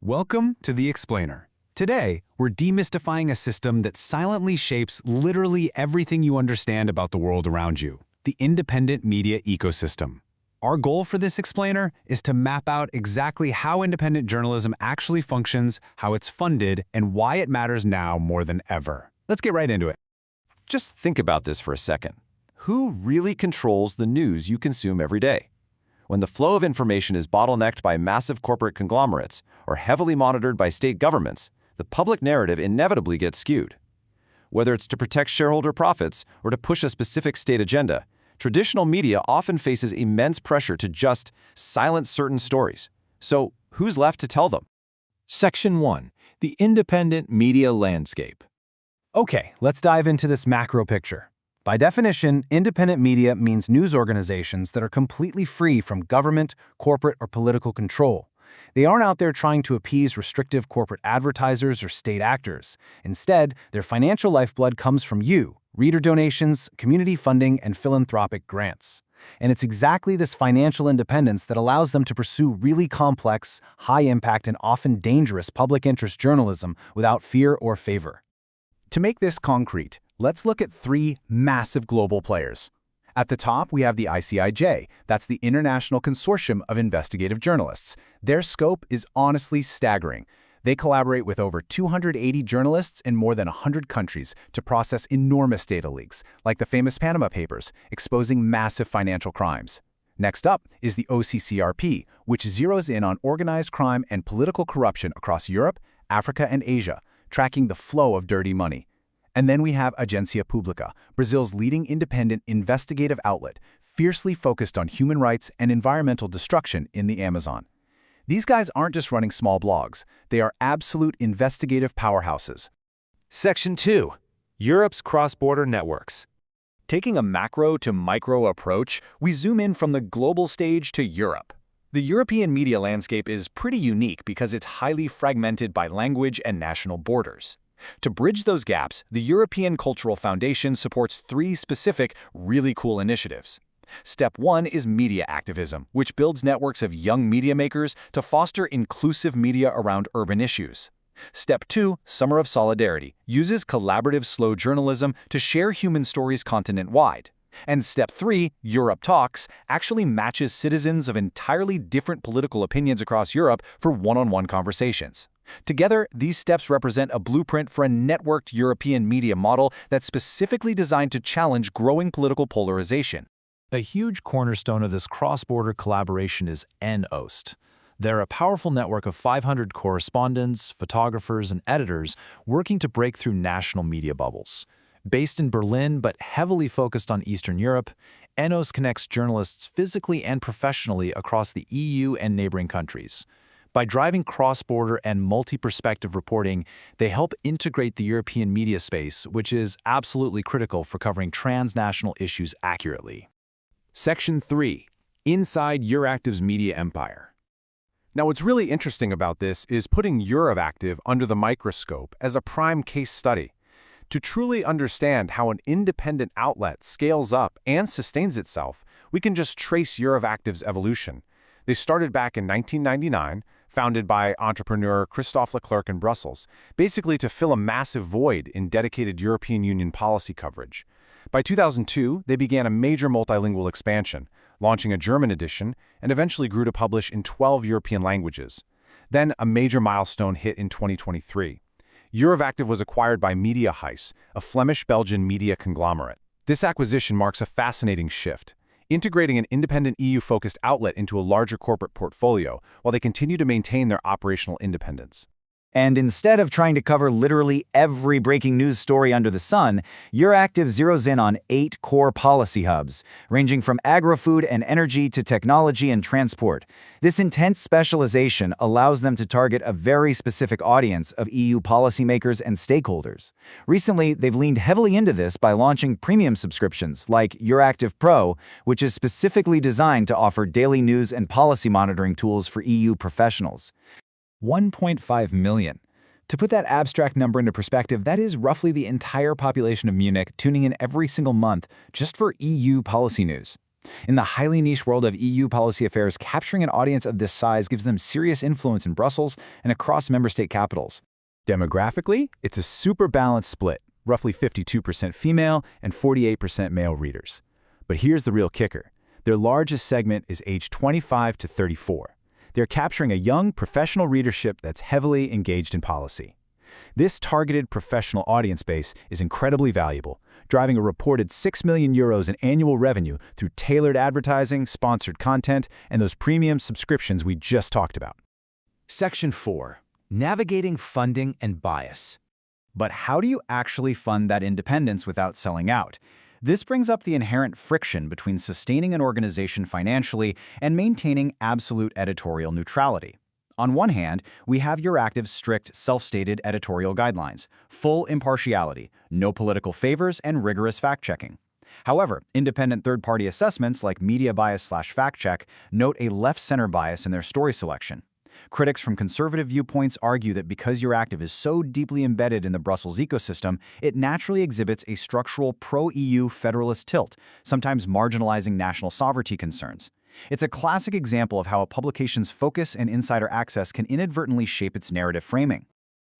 Welcome to The Explainer. Today, we're demystifying a system that silently shapes literally everything you understand about the world around you, the independent media ecosystem. Our goal for this explainer is to map out exactly how independent journalism actually functions, how it's funded, and why it matters now more than ever. Let's get right into it. Just think about this for a second. Who really controls the news you consume every day? When the flow of information is bottlenecked by massive corporate conglomerates or heavily monitored by state governments, the public narrative inevitably gets skewed. Whether it's to protect shareholder profits or to push a specific state agenda, traditional media often faces immense pressure to just silence certain stories. So, who's left to tell them? Section 1. The independent media landscape. Okay, let's dive into this macro picture. By definition, independent media means news organizations that are completely free from government, corporate, or political control. They aren't out there trying to appease restrictive corporate advertisers or state actors. Instead, their financial lifeblood comes from you, reader donations, community funding, and philanthropic grants. And it's exactly this financial independence that allows them to pursue really complex, high-impact, and often dangerous public interest journalism without fear or favor. To make this concrete, let's look at three massive global players. At the top, we have the ICIJ. That's the International Consortium of Investigative Journalists. Their scope is honestly staggering. They collaborate with over 280 journalists in more than 100 countries to process enormous data leaks, like the famous Panama Papers, exposing massive financial crimes. Next up is the OCCRP, which zeroes in on organized crime and political corruption across Europe, Africa, and Asia, tracking the flow of dirty money. And then we have Agência Pública, Brazil's leading independent investigative outlet, fiercely focused on human rights and environmental destruction in the Amazon. These guys aren't just running small blogs, they are absolute investigative powerhouses. Section 2. Europe's cross-border networks. Taking a macro to micro approach, we zoom in from the global stage to Europe. The European media landscape is pretty unique because it's highly fragmented by language and national borders. To bridge those gaps, the European Cultural Foundation supports three specific, really cool initiatives. Step 1 is media activism, which builds networks of young media makers to foster inclusive media around urban issues. Step 2, Summer of Solidarity, uses collaborative slow journalism to share human stories continent-wide. And Step 3, Europe Talks, actually matches citizens of entirely different political opinions across Europe for one-on-one conversations. Together, these steps represent a blueprint for a networked European media model that's specifically designed to challenge growing political polarization. A huge cornerstone of this cross-border collaboration is NOST. They're a powerful network of 500 correspondents, photographers, and editors working to break through national media bubbles. Based in Berlin but heavily focused on Eastern Europe, NOST connects journalists physically and professionally across the EU and neighboring countries. By driving cross-border and multi-perspective reporting, they help integrate the European media space, which is absolutely critical for covering transnational issues accurately. Section 3. Inside Euractiv's media empire. Now, what's really interesting about this is putting Euractiv under the microscope as a prime case study. To truly understand how an independent outlet scales up and sustains itself, we can just trace Euractiv's evolution. They started back in 1999, founded by entrepreneur Christophe Leclerc in Brussels, basically to fill a massive void in dedicated European Union policy coverage. By 2002, they began a major multilingual expansion, launching a German edition, and eventually grew to publish in 12 European languages. Then a major milestone hit in 2023. Euractiv was acquired by Mediahuis, a Flemish-Belgian media conglomerate. This acquisition marks a fascinating shift, integrating an independent EU-focused outlet into a larger corporate portfolio while they continue to maintain their operational independence. And instead of trying to cover literally every breaking news story under the sun, Euractiv zeroes in on 8 core policy hubs, ranging from agri-food and energy to technology and transport. This intense specialization allows them to target a very specific audience of EU policymakers and stakeholders. Recently, they've leaned heavily into this by launching premium subscriptions like Euractiv Pro, which is specifically designed to offer daily news and policy monitoring tools for EU professionals. 1.5 million. To put that abstract number into perspective, that is roughly the entire population of Munich tuning in every single month just for EU policy news. In the highly niche world of EU policy affairs, capturing an audience of this size gives them serious influence in Brussels and across member state capitals. Demographically, it's a super balanced split, roughly 52% female and 48% male readers. But here's the real kicker. Their largest segment is age 25 to 34. They're capturing a young, professional readership that's heavily engaged in policy. This targeted professional audience base is incredibly valuable, driving a reported €6 million in annual revenue through tailored advertising, sponsored content, and those premium subscriptions we just talked about. Section 4. Navigating funding and bias. But how do you actually fund that independence without selling out? This brings up the inherent friction between sustaining an organization financially and maintaining absolute editorial neutrality. On one hand, we have Euractiv's strict, self-stated editorial guidelines, full impartiality, no political favors, and rigorous fact-checking. However, independent third-party assessments like Media Bias/FactCheck note a left-center bias in their story selection. Critics from conservative viewpoints argue that because Euractiv is so deeply embedded in the Brussels ecosystem, it naturally exhibits a structural pro-EU federalist tilt, sometimes marginalizing national sovereignty concerns. It's a classic example of how a publication's focus and insider access can inadvertently shape its narrative framing.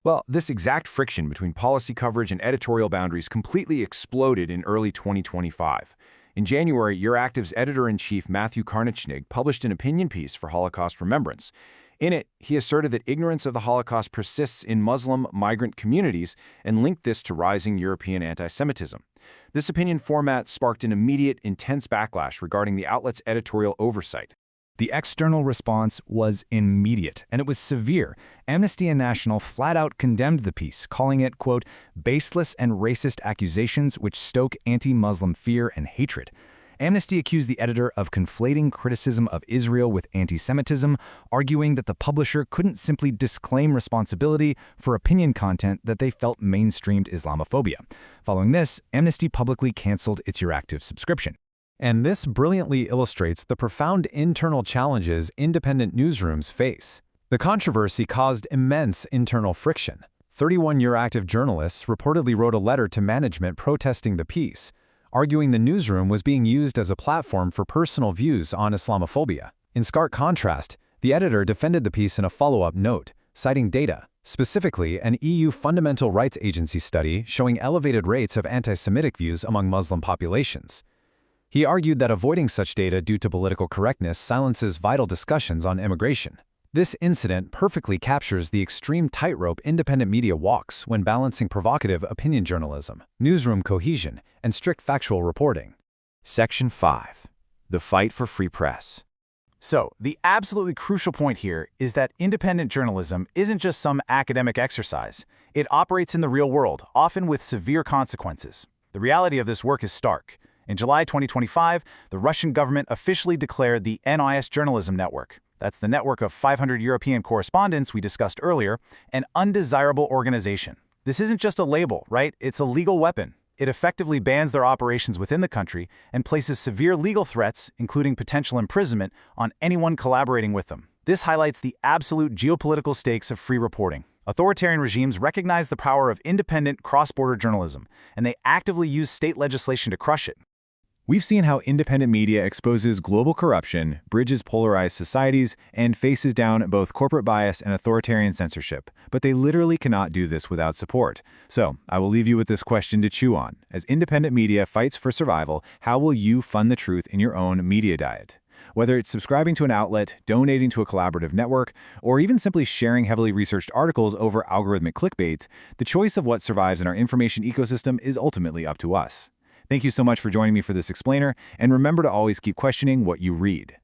Well, this exact friction between policy coverage and editorial boundaries completely exploded in early 2025. In January, Euractiv's editor-in-chief Matthew Karnichnig published an opinion piece for Holocaust Remembrance. In it, he asserted that ignorance of the Holocaust persists in Muslim migrant communities and linked this to rising European anti-Semitism. This opinion format sparked an immediate, intense backlash regarding the outlet's editorial oversight. The external response was immediate, and it was severe. Amnesty International flat-out condemned the piece, calling it, quote, baseless and racist accusations which stoke anti-Muslim fear and hatred. Amnesty accused the editor of conflating criticism of Israel with anti-Semitism, arguing that the publisher couldn't simply disclaim responsibility for opinion content that they felt mainstreamed Islamophobia. Following this, Amnesty publicly canceled its Euractiv subscription. And this brilliantly illustrates the profound internal challenges independent newsrooms face. The controversy caused immense internal friction. 31 Euractiv journalists reportedly wrote a letter to management protesting the piece, arguing the newsroom was being used as a platform for personal views on Islamophobia. In stark contrast, the editor defended the piece in a follow-up note, citing data, specifically an EU Fundamental Rights Agency study showing elevated rates of anti-Semitic views among Muslim populations. He argued that avoiding such data due to political correctness silences vital discussions on immigration. This incident perfectly captures the extreme tightrope independent media walks when balancing provocative opinion journalism, newsroom cohesion, and strict factual reporting. Section 5. The fight for free press. So, the absolutely crucial point here is that independent journalism isn't just some academic exercise. It operates in the real world, often with severe consequences. The reality of this work is stark. In July 2025, the Russian government officially declared the NIS Journalism Network, that's the network of 500 European correspondents we discussed earlier, an undesirable organization. This isn't just a label, right? It's a legal weapon. It effectively bans their operations within the country and places severe legal threats, including potential imprisonment, on anyone collaborating with them. This highlights the absolute geopolitical stakes of free reporting. Authoritarian regimes recognize the power of independent cross-border journalism, and they actively use state legislation to crush it. We've seen how independent media exposes global corruption, bridges polarized societies, and faces down both corporate bias and authoritarian censorship. But they literally cannot do this without support. So, I will leave you with this question to chew on. As independent media fights for survival, how will you fund the truth in your own media diet? Whether it's subscribing to an outlet, donating to a collaborative network, or even simply sharing heavily researched articles over algorithmic clickbait, the choice of what survives in our information ecosystem is ultimately up to us. Thank you so much for joining me for this explainer, and remember to always keep questioning what you read.